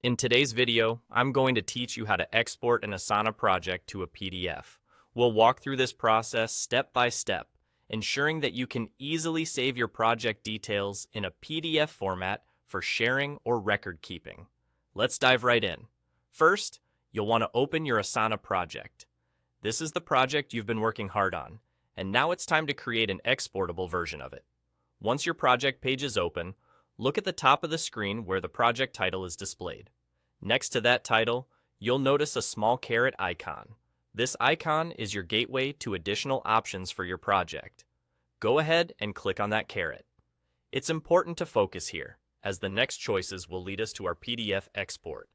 In today's video, I'm going to teach you how to export an Asana project to a PDF. We'll walk through this process step by step, ensuring that you can easily save your project details in a PDF format for sharing or record keeping. Let's dive right in. First, you'll want to open your Asana project. This is the project you've been working hard on, and now it's time to create an exportable version of it. Once your project page is open, look at the top of the screen where the project title is displayed. Next to that title, you'll notice a small caret icon. This icon is your gateway to additional options for your project. Go ahead and click on that caret. It's important to focus here, as the next choices will lead us to our PDF export.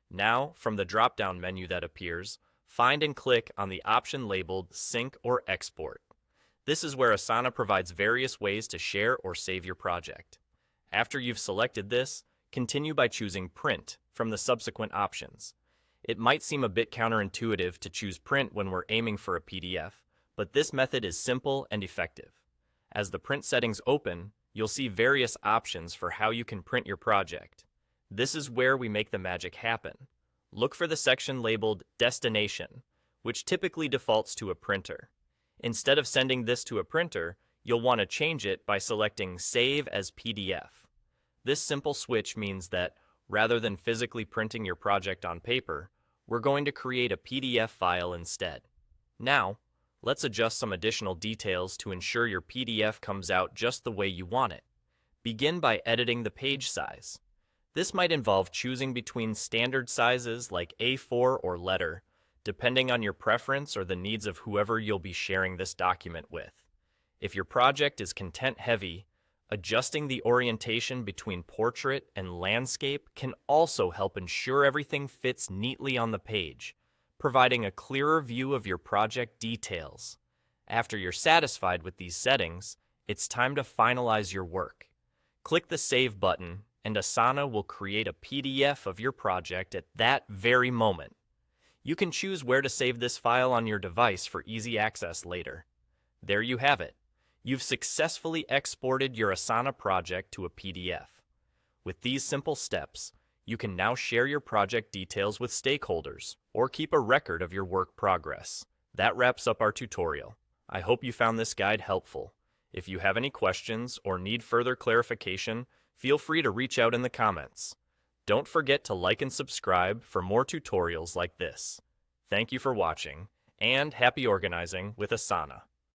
Now, from the drop-down menu that appears, find and click on the option labeled Sync or Export. This is where Asana provides various ways to share or save your project. After you've selected this, continue by choosing Print from the subsequent options. It might seem a bit counterintuitive to choose Print when we're aiming for a PDF, but this method is simple and effective. As the print settings open, you'll see various options for how you can print your project. This is where we make the magic happen. Look for the section labeled Destination, which typically defaults to a printer. Instead of sending this to a printer, you'll want to change it by selecting Save as PDF. This simple switch means that, rather than physically printing your project on paper, we're going to create a PDF file instead. Now, let's adjust some additional details to ensure your PDF comes out just the way you want it. Begin by editing the page size. This might involve choosing between standard sizes like A4 or letter, depending on your preference or the needs of whoever you'll be sharing this document with. If your project is content-heavy, adjusting the orientation between portrait and landscape can also help ensure everything fits neatly on the page, providing a clearer view of your project details. After you're satisfied with these settings, it's time to finalize your work. Click the Save button, and Asana will create a PDF of your project at that very moment. You can choose where to save this file on your device for easy access later. There you have it. You've successfully exported your Asana project to a PDF. With these simple steps, you can now share your project details with stakeholders or keep a record of your work progress. That wraps up our tutorial. I hope you found this guide helpful. If you have any questions or need further clarification, feel free to reach out in the comments. Don't forget to like and subscribe for more tutorials like this. Thank you for watching, and happy organizing with Asana.